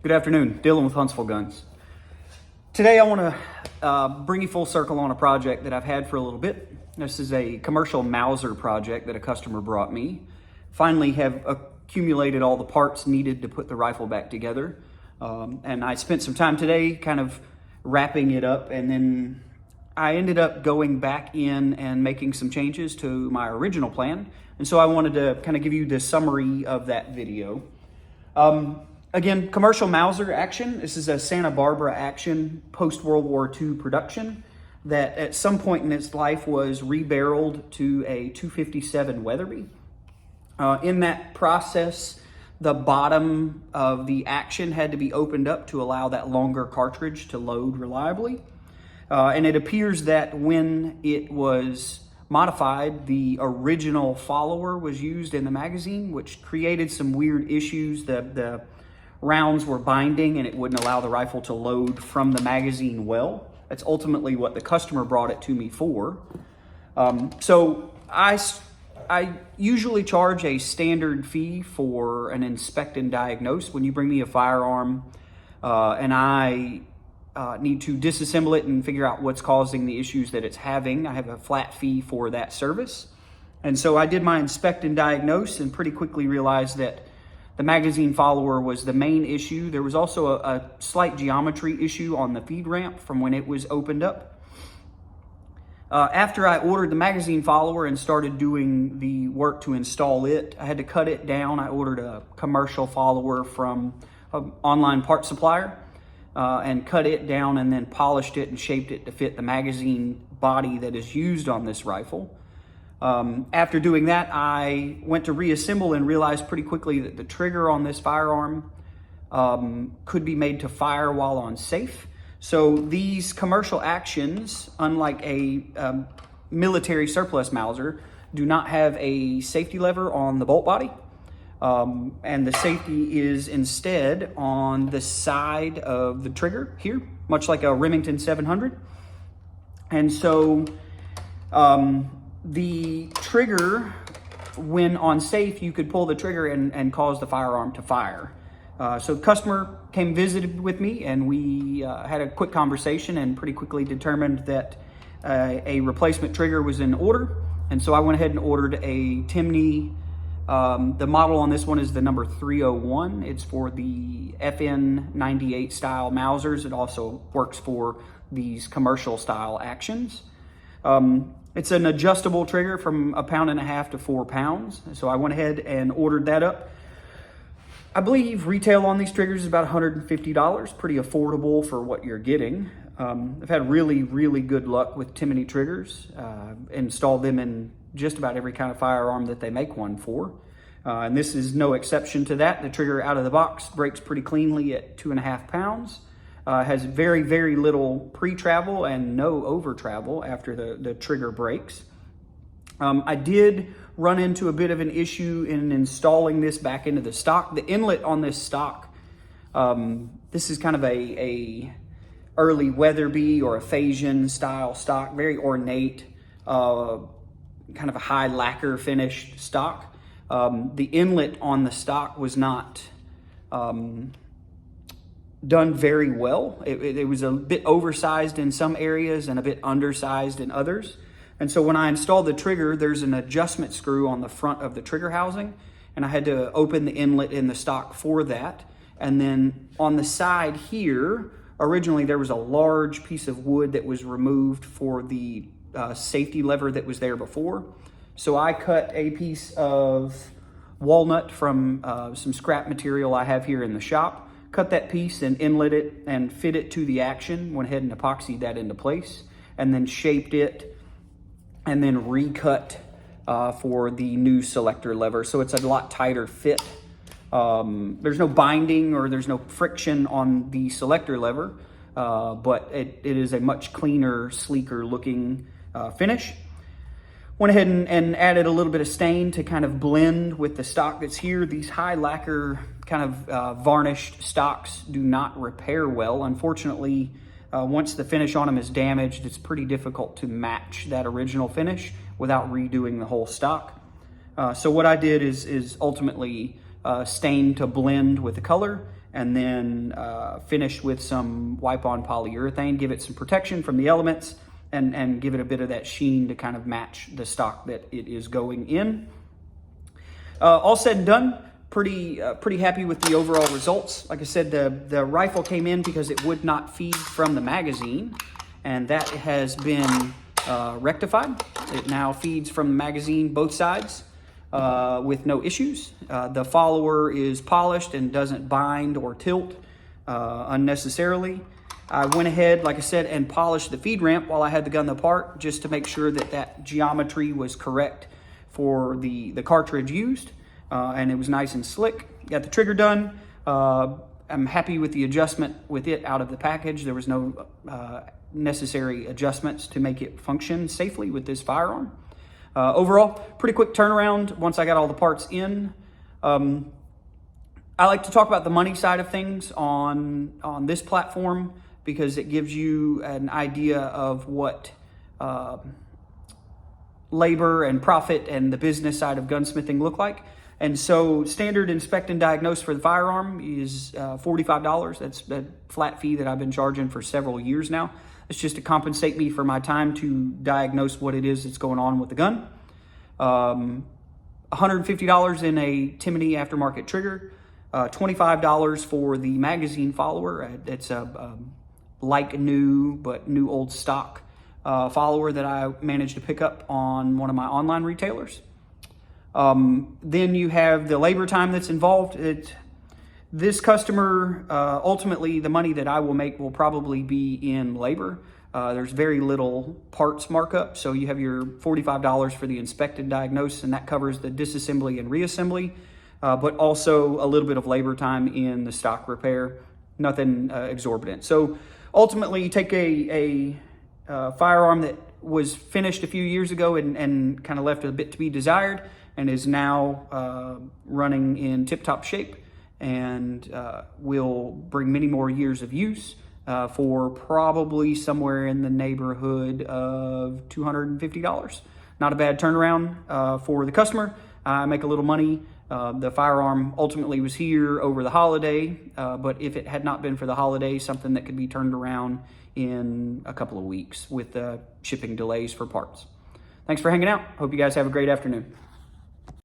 Good afternoon, Dylan with Huntsville Guns. Today I want to bring you full circle on a project that I've had for a little bit. This is a commercial Mauser project that a customer brought me. Finally have accumulated all the parts needed to put the rifle back together. And I spent some time today kind of wrapping it up, and then I ended up going back in and making some changes to my original plan. And so I wanted to kind of give you the summary of that video. Again, commercial Mauser action. This is a Santa Barbara action, post-World War II production that at some point in its life was rebarreled to a 257 Weatherby. In that process, the bottom of the action had to be opened up to allow that longer cartridge to load reliably. And it appears that when it was modified, the original follower was used in the magazine, which created some weird issues. The rounds were binding and it wouldn't allow the rifle to load from the magazine well. That's ultimately what the customer brought it to me for. So I usually charge a standard fee for an inspect and diagnose. When you bring me a firearm and I need to disassemble it and figure out what's causing the issues that it's having, I have a flat fee for that service. And so I did my inspect and diagnose and pretty quickly realized that the magazine follower was the main issue. There was also a slight geometry issue on the feed ramp from when it was opened up. After I ordered the magazine follower and started doing the work to install it, I had to cut it down. I ordered a commercial follower from an online part supplier and cut it down and then polished it and shaped it to fit the magazine body that is used on this rifle. After doing that, I went to reassemble and realized pretty quickly that the trigger on this firearm could be made to fire while on safe. So these commercial actions, unlike a military surplus Mauser, do not have a safety lever on the bolt body. And the safety is instead on the side of the trigger here, much like a Remington 700. And so the trigger, when on safe, you could pull the trigger and cause the firearm to fire. So the customer came visited with me and we had a quick conversation and pretty quickly determined that a replacement trigger was in order. And so I went ahead and ordered a Timney. The model on this one is the number 301. It's for the FN 98 style Mausers. It also works for these commercial style actions. It's an adjustable trigger from 1.5 pounds to 4 pounds. So I went ahead and ordered that up. I believe retail on these triggers is about $150, pretty affordable for what you're getting. I've had really, really good luck with Timney triggers. Installed them in just about every kind of firearm that they make one for. And this is no exception to that. The trigger out of the box breaks pretty cleanly at 2.5 pounds. Has very, very little pre-travel and no over-travel after the trigger breaks. I did run into a bit of an issue in installing this back into the stock. The inlet on this stock, this is kind of a early Weatherby or a Phasian style stock, very ornate, kind of a high lacquer finished stock. The inlet on the stock was not done very well. It was a bit oversized in some areas and a bit undersized in others. And so when I installed the trigger, there's an adjustment screw on the front of the trigger housing, and I had to open the inlet in the stock for that. And then on the side here, originally there was a large piece of wood that was removed for the safety lever that was there before. So I cut a piece of walnut from some scrap material I have here in the shop, cut that piece and inlet it and fit it to the action, went ahead and epoxied that into place, and then shaped it and then recut for the new selector lever. So it's a lot tighter fit. There's no binding or there's no friction on the selector lever, but it is a much cleaner, sleeker looking finish. Went ahead and added a little bit of stain to kind of blend with the stock that's here. These high lacquer kind of varnished stocks do not repair well. Unfortunately, once the finish on them is damaged, it's pretty difficult to match that original finish without redoing the whole stock. So what I did is ultimately stain to blend with the color and then finish with some wipe-on polyurethane, give it some protection from the elements, and give it a bit of that sheen to kind of match the stock that it is going in. All said and done, pretty happy with the overall results. Like I said, the rifle came in because it would not feed from the magazine, and that has been rectified. It now feeds from the magazine both sides with no issues. The follower is polished and doesn't bind or tilt unnecessarily. I went ahead, like I said, and polished the feed ramp while I had the gun apart, just to make sure that that geometry was correct for the cartridge used, and it was nice and slick. Got the trigger done. I'm happy with the adjustment with it out of the package. There was no necessary adjustments to make it function safely with this firearm. Overall, pretty quick turnaround once I got all the parts in. I like to talk about the money side of things on this platform because it gives you an idea of what labor and profit and the business side of gunsmithing look like. And so standard inspect and diagnose for the firearm is $45. That's a flat fee that I've been charging for several years now. It's just to compensate me for my time to diagnose what it is that's going on with the gun. $150 in a Timony aftermarket trigger. $25 for the magazine follower. It's a like new but new old stock follower that I managed to pick up on one of my online retailers. Then you have the labor time that's involved. This customer, ultimately the money that I will make will probably be in labor. There's very little parts markup. So you have your $45 for the inspect and diagnose, and that covers the disassembly and reassembly, but also a little bit of labor time in the stock repair, nothing exorbitant. So ultimately you take a firearm that was finished a few years ago and kind of left a bit to be desired, and is now running in tip-top shape, and will bring many more years of use for probably somewhere in the neighborhood of $250. Not a bad turnaround for the customer. I make a little money. The firearm ultimately was here over the holiday, but if it had not been for the holiday, something that could be turned around in a couple of weeks with shipping delays for parts. Thanks for hanging out. Hope you guys have a great afternoon.